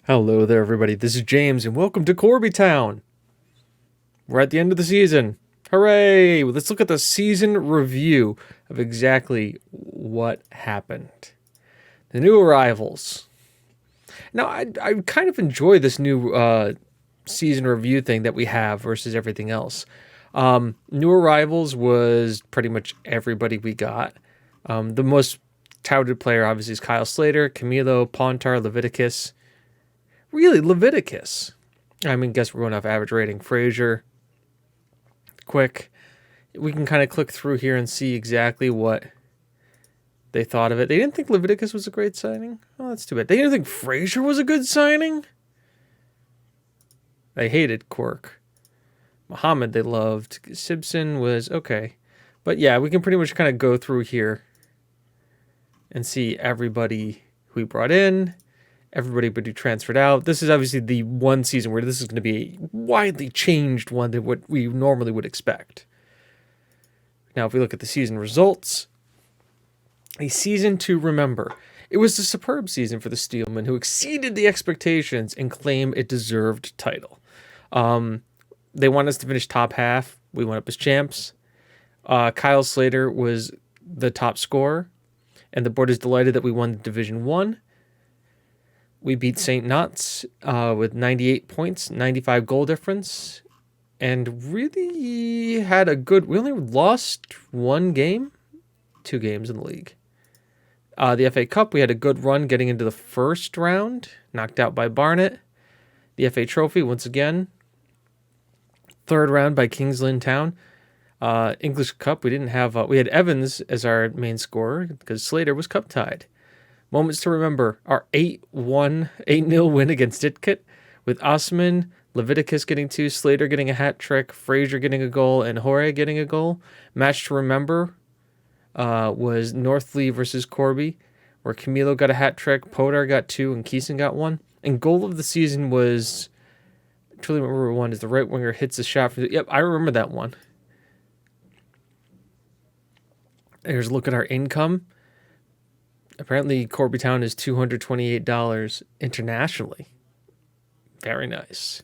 Hello there, everybody. This is James, and welcome to Corby Town. We're at the end of the season. Hooray! Let's look at the season review of exactly what happened. The new arrivals. Now, I kind of enjoy this new season review thing that we have versus everything else. New arrivals was pretty much everybody we got. The most touted player, obviously, is Kyle Slater, Camilo, Pontar, Leviticus. Really, Leviticus. I mean, guess we're going off average rating. Frazier, quick. We can kind of click through here and see exactly what they thought of it. They didn't think Leviticus was a great signing. Oh, that's too bad. They didn't think Frazier was a good signing. They hated Quirk. Muhammad they loved. Simpson was okay. But yeah, we can pretty much kind of go through here and see everybody who we brought in, everybody but who transferred out. This is obviously the one season where this is going to be a widely changed one than what we normally would expect. Now, if we look at the season results, a season to remember. It was a superb season for the Steelmen, who exceeded the expectations and claim a deserved title. They want us to finish top half. We went up as champs. Kyle Slater was the top scorer, and the board is delighted that we won Division 1. We beat St. Knots with 98 points, 95 goal difference, and really had a good... We only lost one game, 2 games in the league. The FA Cup, we had a good run getting into the first round, knocked out by Barnet. The FA Trophy, once again, third round by Kings Lynn Town. English Cup, we didn't have... we had Evans as our main scorer because Slater was cup tied. Moments to remember, our 8-0 win against Ditkit with Osman, Leviticus getting 2, Slater getting a hat trick, Frazier getting a goal, and Jorge getting a goal. Match to remember was Northley versus Corby, where Camilo got a hat trick, Podar got 2, and Keeson got 1. And goal of the season was, I truly remember one, is the right winger hits a shot from yep, I remember that one. Here's a look at our income. Apparently, Corby Town is $228 internationally. Very nice.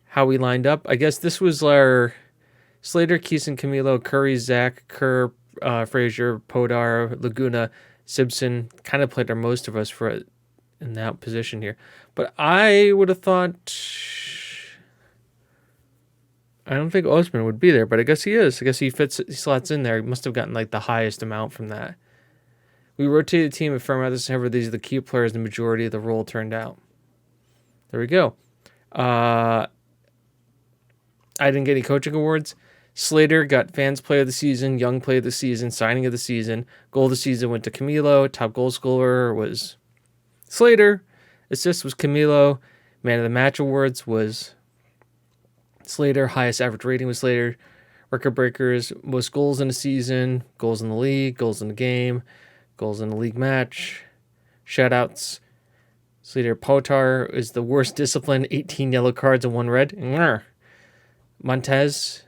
How we lined up, I guess this was our Slater, Keeson, Camilo, Curry, Zach, Kerr, Frazier, Podar, Laguna, Simpson. Kind of played our most of us for in that position here. But I would have thought... I don't think Osman would be there, but I guess he is. I guess he slots in there. He must have gotten like the highest amount from that. We rotated the team and firm out this. However, these are the key players. The majority of the role turned out. There we go. I didn't get any coaching awards. Slater got Fans Player of the Season, Young Player of the Season, Signing of the Season. Goal of the Season went to Camilo. Top goal scorer was Slater. Assist was Camilo. Man of the Match awards was Slater. Highest average rating was Slater. Record breakers, most goals in a season, goals in the league, goals in the game, goals in the league match, shutouts. Slater. Potar is the worst discipline, 18 yellow cards and 1 red. Montez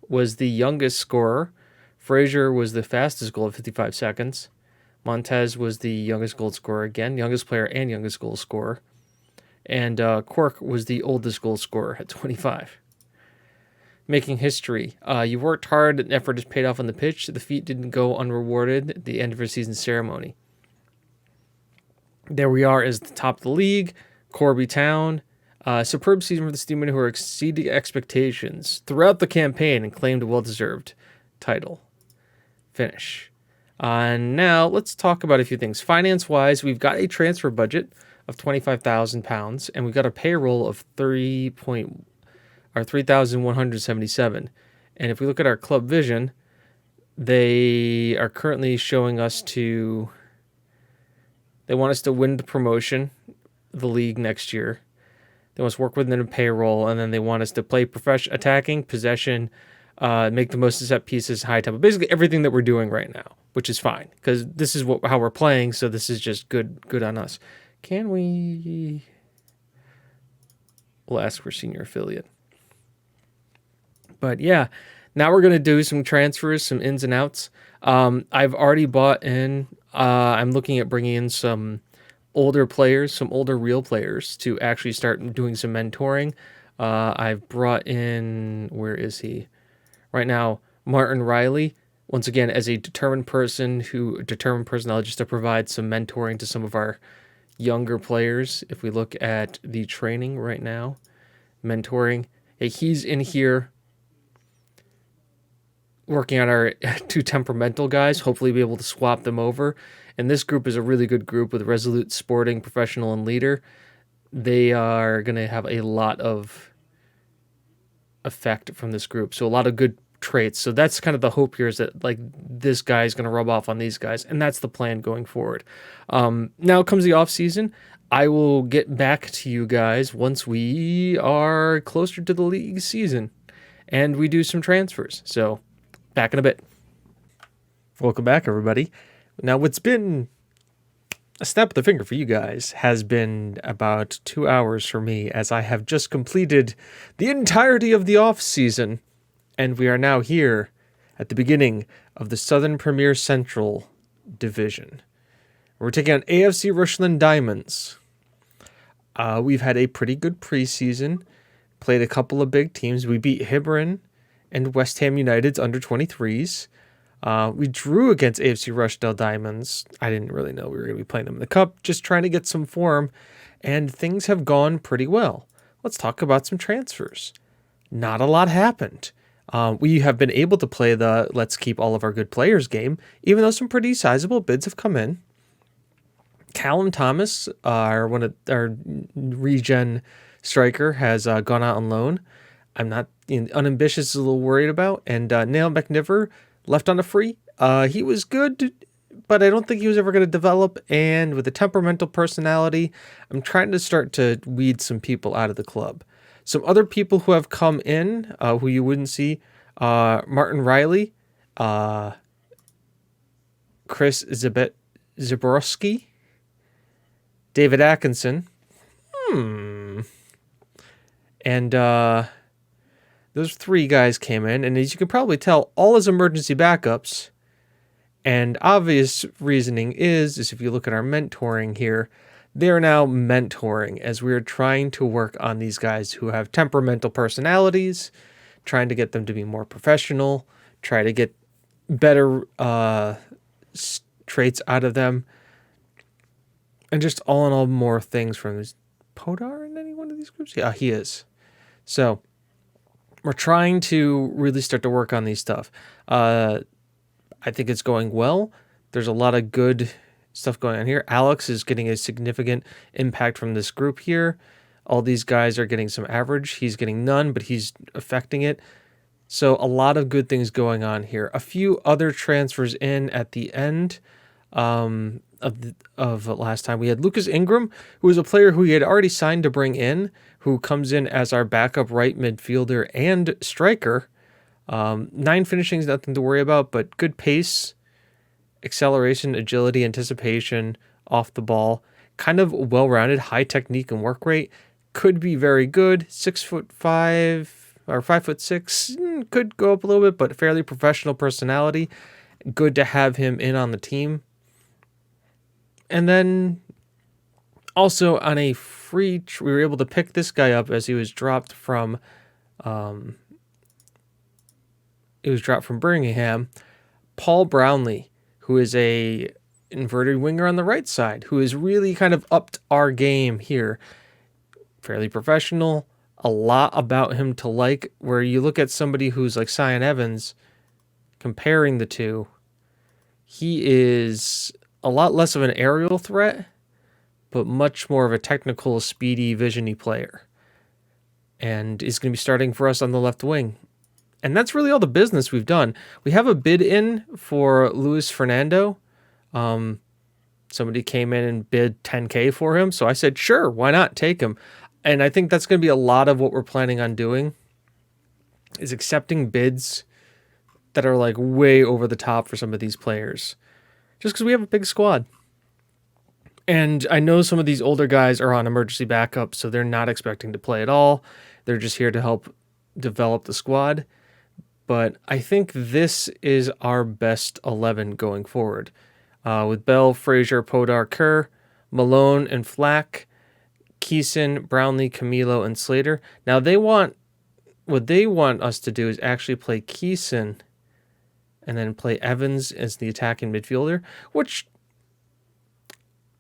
was the youngest scorer. Frazier was the fastest goal at 55 seconds. Montez was the youngest goal scorer again, youngest player and youngest goal scorer. And Quirk was the oldest goal scorer at 25. Making history. You worked hard and effort is paid off on the pitch. The feat didn't go unrewarded at the end of your season ceremony. There we are as the top of the league. Corby Town. Superb season for the Steelmen, who are exceeding expectations throughout the campaign and claimed a well-deserved title. Finish. Now let's talk about a few things. Finance-wise, we've got a transfer budget of £25,000 and we've got a payroll of 3,177. And if we look at our club vision, they are currently showing us they want us to win the promotion, the league next year. They want us to work within a payroll, and then they want us to play attacking, possession, make the most of set pieces, high tempo. Basically everything that we're doing right now, which is fine because this is how we're playing. So this is just good on us. Can we? We'll ask for senior affiliate. But yeah, now we're going to do some transfers, some ins and outs. I've already bought in. I'm looking at bringing in some older players, some older real players, to actually start doing some mentoring. I've brought in, where is he? Right now, Martin Riley, once again, as a determined personality, just to provide some mentoring to some of our younger players. If we look at the training right now, mentoring, he's in here working on our 2 temperamental guys, hopefully be able to swap them over. And this group is a really good group with Resolute, Sporting, Professional, and Leader. They are going to have a lot of effect from this group. So a lot of good traits. So that's kind of the hope here, is that like this guy is going to rub off on these guys. And that's the plan going forward. Now comes the off season. I will get back to you guys once we are closer to the league season and we do some transfers. So back in a bit. Welcome back, everybody. Now, what's been a snap of the finger for you guys has been about 2 hours for me, as I have just completed the entirety of the off season, and we are now here at the beginning of the Southern Premier Central Division. We're taking on AFC Richland Diamonds. We've had a pretty good preseason, played a couple of big teams. We beat Hibbron and West Ham United's under 23s. We drew against AFC Rushdale Diamonds. I didn't really know we were going to be playing them in the Cup, just trying to get some form, and things have gone pretty well. Let's talk about some transfers. Not a lot happened. We have been able to play the let's keep all of our good players game, even though some pretty sizable bids have come in. Callum Thomas, our regen striker, has gone out on loan. I'm not unambitious, a little worried about. And Neil McNiver left on a free. He was good, but I don't think he was ever going to develop. And with a temperamental personality, I'm trying to start to weed some people out of the club. Some other people who have come in, who you wouldn't see, Martin Riley, Chris Zaborski, David Atkinson. And those 3 guys came in, and as you can probably tell, all as emergency backups. And obvious reasoning is if you look at our mentoring here, they're now mentoring as we are trying to work on these guys who have temperamental personalities, trying to get them to be more professional, try to get better traits out of them, and just all in all more things from this. Podar in any one of these groups? Yeah, he is. So we're trying to really start to work on these stuff. I think it's going well. There's a lot of good stuff going on here. Alex is getting a significant impact from this group here. All these guys are getting some average. He's getting none, but he's affecting it. So a lot of good things going on here. A few other transfers in at the end of last time. We had Lucas Ingram, who was a player who we had already signed to bring in, who comes in as our backup right midfielder and striker. 9 finishings, nothing to worry about, but good pace, acceleration, agility, anticipation, off the ball, kind of well-rounded, high technique and work rate. Could be very good. 6'5" or 5'6", could go up a little bit, but fairly professional personality. Good to have him in on the team. And then also on a free, we were able to pick this guy up as he was dropped from Birmingham. Paul Brownlee, who is a inverted winger on the right side, who has really kind of upped our game here. Fairly professional, a lot about him to like, where you look at somebody who's like Cyan Evans, comparing the two, he is a lot less of an aerial threat, but much more of a technical, speedy, visiony player. And is going to be starting for us on the left wing. And that's really all the business we've done. We have a bid in for Luis Fernando. Somebody came in and bid $10K for him. So I said, sure, why not take him? And I think that's going to be a lot of what we're planning on doing, is accepting bids that are like way over the top for some of these players, just because we have a big squad. And I know some of these older guys are on emergency backup, so they're not expecting to play at all. They're just here to help develop the squad. But I think this is our best 11 going forward. With Bell, Frazier, Podar, Kerr, Malone and Flack, Keeson, Brownlee, Camilo, and Slater. Now what they want us to do is actually play Keeson and then play Evans as the attacking midfielder, which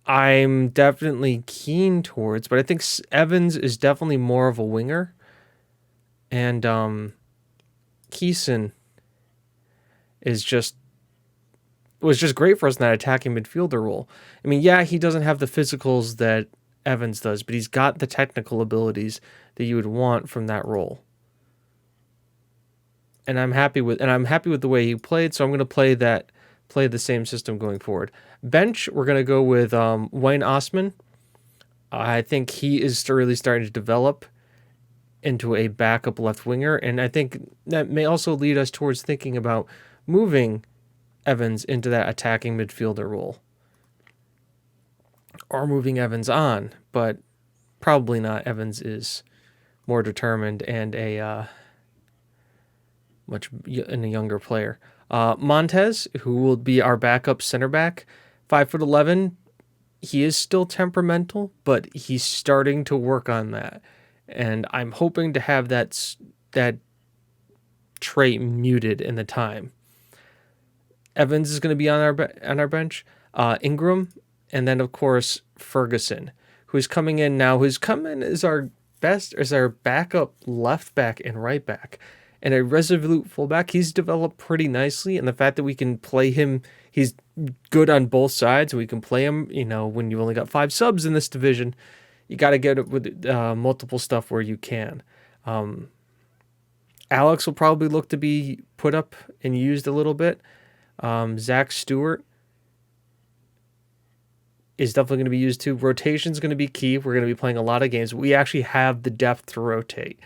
I'm definitely keen towards, but I think Evans is definitely more of a winger. And Keeson was just great for us in that attacking midfielder role. I mean, yeah, he doesn't have the physicals that Evans does, but he's got the technical abilities that you would want from that role. And I'm happy with the way he played, so I'm going to play the same system going forward. Bench, we're going to go with Wayne Osman. I think he is really starting to develop into a backup left winger, and I think that may also lead us towards thinking about moving Evans into that attacking midfielder role. Or moving Evans on, but probably not. Evans is more determined and a younger player. Montez, who will be our backup center back, 5'11". He is still temperamental, but he's starting to work on that, and I'm hoping to have that trait muted in the time. Evans is going to be on our bench. Ingram, and then of course Ferguson, who's coming in now. Who's coming as our backup left back and right back, and a resolute fullback. He's developed pretty nicely, and the fact that we can play him, he's good on both sides. We can play him. You know, when you've only got 5 subs in this division, you got to get it with multiple stuff where you can. Alex will probably look to be put up and used a little bit. Zach Stewart is definitely going to be used too. Rotation's going to be key. We're going to be playing a lot of games. We actually have the depth to rotate.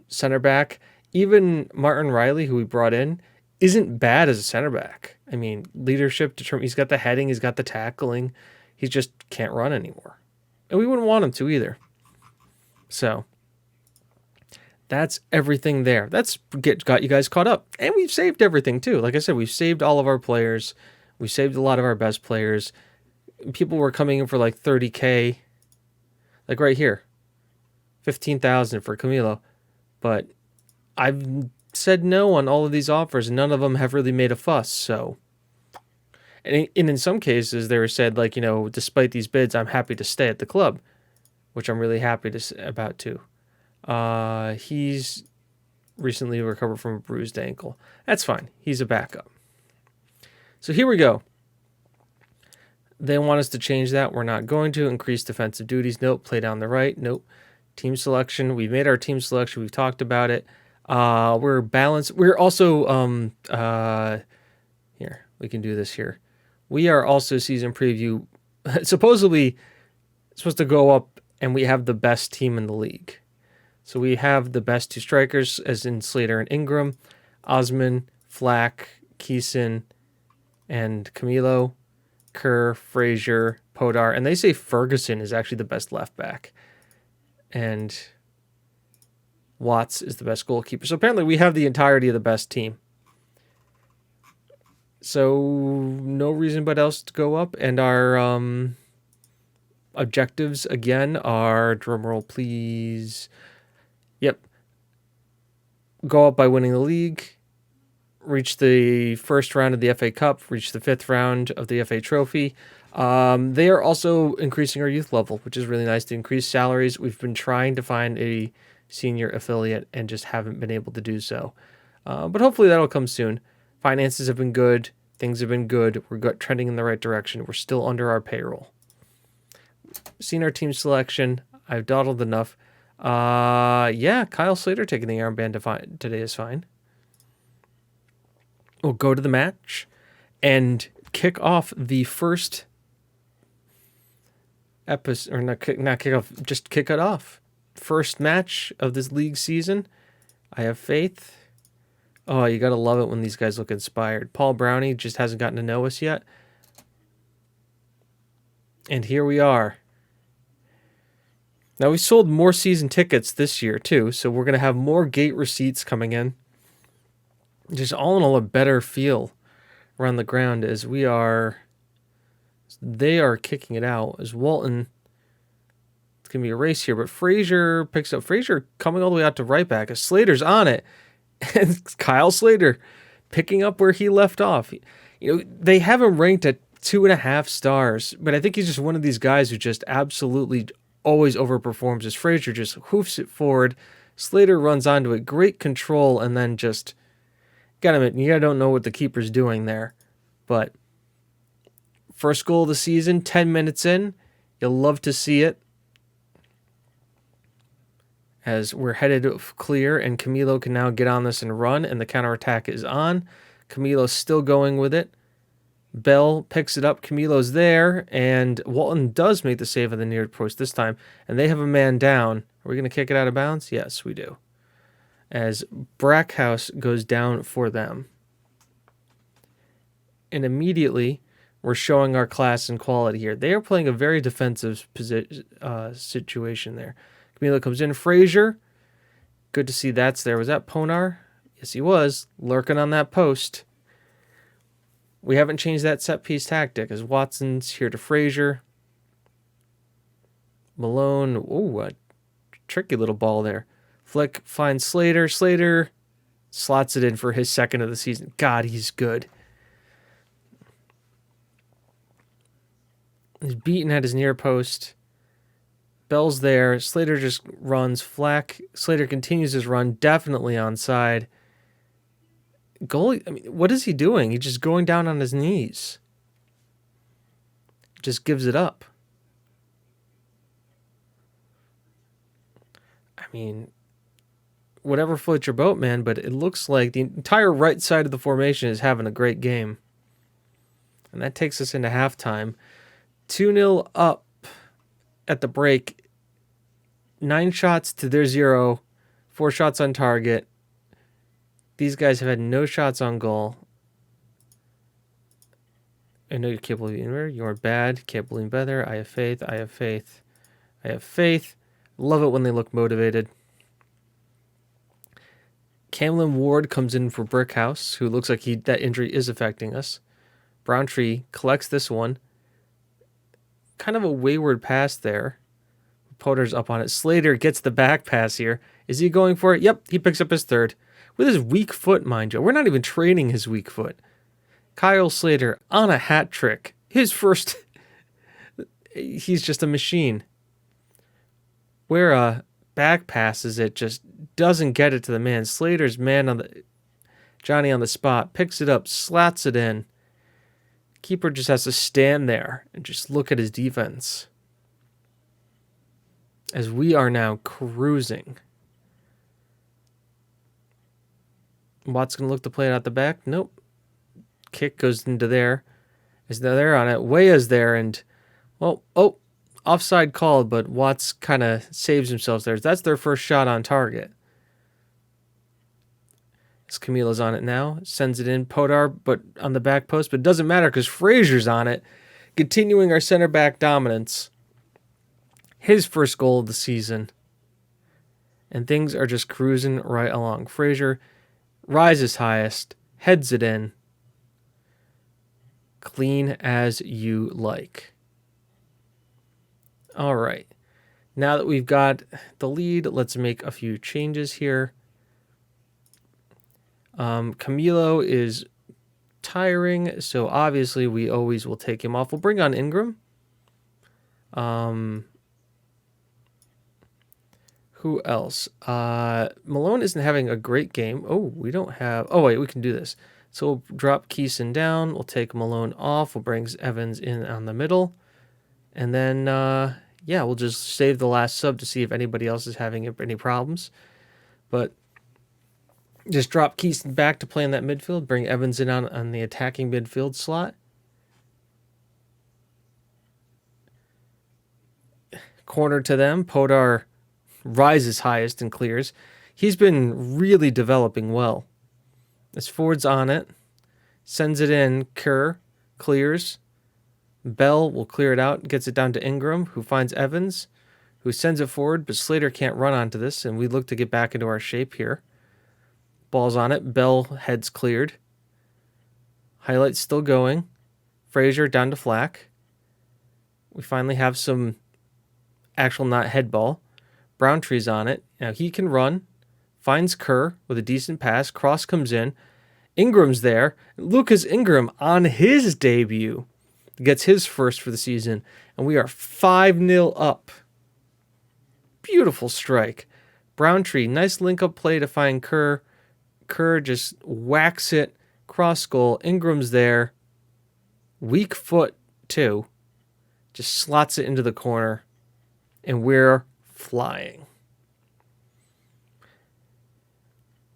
Center back, even Martin Riley, who we brought in, isn't bad as a center back. I mean, leadership, he's got the heading, he's got the tackling. He just can't run anymore. And we wouldn't want him to either. So that's everything there. That's got you guys caught up. And we've saved everything too. Like I said, we've saved all of our players. We saved a lot of our best players. People were coming in for like 30K. Like right here. 15,000 for Camilo. But I've said no on all of these offers. None of them have really made a fuss. So, and in some cases, they were said, like, you know, despite these bids, I'm happy to stay at the club, which I'm really happy about too. He's recently recovered from a bruised ankle. That's fine. He's a backup. So here we go. They want us to change that. We're not going to. Increase defensive duties. Nope. Play down the right. Nope. Team selection. We've made our team selection. We've talked about it. We're balanced. We're also, here, we can do this here. We are also season preview, supposedly supposed to go up, and we have the best team in the league. So we have the best 2 strikers, as in Slater and Ingram, Osman, Flack, Keeson, and Camilo, Kerr, Frazier, Podar, and they say Ferguson is actually the best left back. And Watts is the best goalkeeper. So apparently we have the entirety of the best team. So no reason but else to go up. And our objectives, again, are, drumroll please, yep, go up by winning the league, reach the first round of the FA Cup, reach the 5th round of the FA Trophy. They are also increasing our youth level, which is really nice, to increase salaries. We've been trying to find a senior affiliate and just haven't been able to do so. But hopefully that'll come soon. Finances have been good. Things have been good. We're trending in the right direction. We're still under our payroll. Seen our team selection. I've dawdled enough. Yeah, Kyle Slater taking the armband today is fine. We'll go to the match and kick off the first episode, or not kick off, just kick it off. First match of this league season. I have faith. Oh, you got to love it when these guys look inspired. Paul Brownie just hasn't gotten to know us yet. And here we are. Now, we sold more season tickets this year, too, so we're going to have more gate receipts coming in. Just all in all, a better feel around the ground as we are They are kicking it out as Walton. It's going to be a race here, but Frazier picks up. Frazier coming all the way out to right back as Slater's on it. And Kyle Slater picking up where he left off. They have him ranked at 2.5 stars, but I think he's just one of these guys who just absolutely always overperforms as Frazier just hoofs it forward. Slater runs onto it, great control, and then just, gotta admit, you don't know what the keeper's doing there. But first goal of the season, 10 minutes in, you'll love to see it. As we're headed clear, and Camilo can now get on this and run, and the counterattack is on. Camilo's still going with it. Bell picks it up. Camilo's there, and Walton does make the save on the near post this time, and they have a man down. Are we going to kick it out of bounds? Yes, we do. As Brackhouse goes down for them. And immediately, we're showing our class and quality here. They are playing a very defensive situation there. Camilo comes in. Frazier, good to see that's there. Was that Ponar? Yes, he was, lurking on that post. We haven't changed that set-piece tactic as Watson's here to Frazier. Malone, ooh, a tricky little ball there. Flick finds Slater. Slater slots it in for his second of the season. God, he's good. He's beaten at his near post. Bell's there. Slater just runs. Flack. Slater continues his run. Definitely onside. Goalie, I mean, what is he doing? He's just going down on his knees. Just gives it up. I mean, whatever floats your boat, man, but it looks like the entire right side of the formation is having a great game. And that takes us into halftime. 2-0 up at the break. 9 shots to their 0. 4 shots on target. These guys have had no shots on goal. I know you can't believe it. You are bad. Can't believe better. I have faith. I have faith. I have faith. Love it when they look motivated. Camlin Ward comes in for Brickhouse, who looks like that injury is affecting us. Browntree collects this one. Kind of a wayward pass there. Potter's up on it. Slater gets the back pass here. Is he going for it? Yep, he picks up his third. With his weak foot, mind you. We're not even training his weak foot. Kyle Slater on a hat trick. His first... He's just a machine. Where back passes it, just doesn't get it to the man. Slater's man on the... Johnny on the spot. Picks it up, slats it in. Keeper just has to stand there and just look at his defense. As we are now cruising. Watt's going to look to play it out the back. Nope. Kick goes into there. Is there on it? Weah's there, and, well, offside called, but Watts kind of saves himself there. That's their first shot on target. As Camilo's on it now. Sends it in. Podar, but on the back post, but it doesn't matter because Frazier's on it. Continuing our center back dominance. His first goal of the season. And things are just cruising right along. Frazier rises highest, heads it in. Clean as you like. All right. Now that we've got the lead, let's make a few changes here. Camilo is tiring, so obviously we always will take him off. We'll bring on Ingram. Who else? Malone isn't having a great game. Oh, we don't have... Oh, wait, we can do this. So we'll drop Keeson down. We'll take Malone off. We'll bring Evans in on the middle. And then, yeah, we'll just save the last sub to see if anybody else is having any problems. But just drop Keeson back to play in that midfield. Bring Evans in on the attacking midfield slot. Corner to them. Podar rises highest and clears. He's been really developing well. As Ford's on it, sends it in. Kerr clears. Bell will clear it out, gets it down to Ingram, who finds Evans, who sends it forward, but Slater can't run onto this, and we look to get back into our shape here. Ball's on it. Bell heads cleared. Highlights still going. Frazier down to Flack. We finally have some actual not head ball. Browntree's on it. Now he can run. Finds Kerr with a decent pass. Cross comes in. Ingram's there. Lucas Ingram on his debut gets his first for the season. And we are 5-0 up. Beautiful strike. Browntree, nice link-up play to find Kerr. Kerr just whacks it. Cross goal. Ingram's there. Weak foot, too. Just slots it into the corner. And we're flying.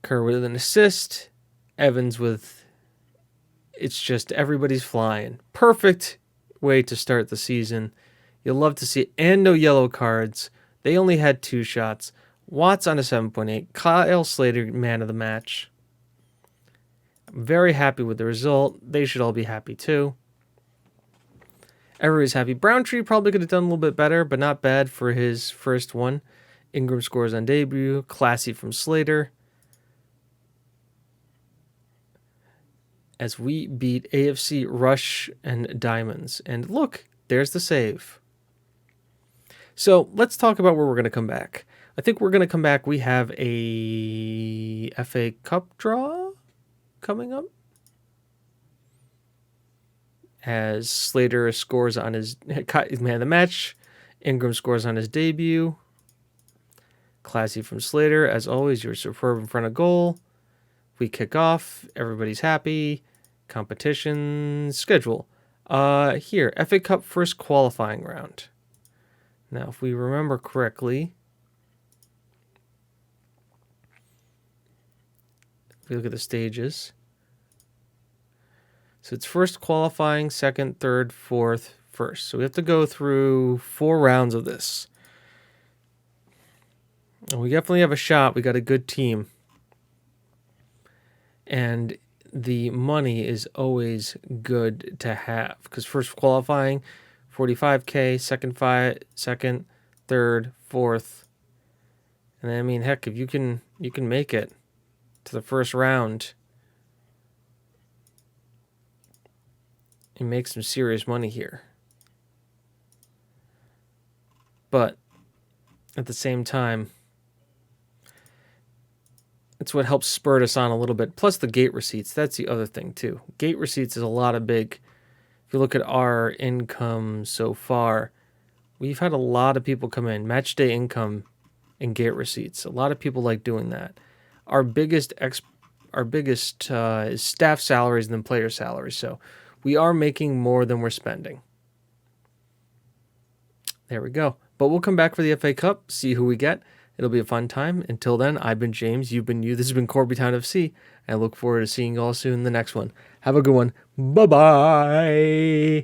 Kerr with an assist. Evans with... It's just everybody's flying. Perfect way to start the season. You'll love to see it. And no yellow cards. They only had 2 shots. Watts on a 7.8. Kyle Slater, man of the match. I'm very happy with the result. They should all be happy too. Everybody's happy. Browntree probably could have done a little bit better, but not bad for his first one. Ingram scores on debut. Classy from Slater. As we beat AFC Rush and Diamonds. And look, there's the save. So let's talk about where we're going to come back. I think we're going to come back. We have a FA Cup draw coming up. As Slater scores on his man of the match. Ingram scores on his debut. Classy from Slater. As always, you're superb in front of goal. We kick off. Everybody's happy. Competition schedule. Here, FA Cup first qualifying round. Now, if we remember correctly, if we look at the stages, so it's first qualifying, second, third, fourth, first. So we have to go through 4 rounds of this. And we definitely have a shot. We got a good team. And the money is always good to have. Because first qualifying, 45K, second, third, fourth. And I mean, heck, if you can make it to the first round and make some serious money here. But at the same time, it's what helps spur us on a little bit. Plus the gate receipts. That's the other thing too. Gate receipts is a lot of big. If you look at our income so far, we've had a lot of people come in. Match day income and gate receipts. A lot of people like doing that. Our biggest is staff salaries and then player salaries. So we are making more than we're spending. There we go. But we'll come back for the FA Cup, see who we get. It'll be a fun time. Until then, I've been James. You've been you. This has been Corby Town FC. I look forward to seeing you all soon in the next one. Have a good one. Bye-bye.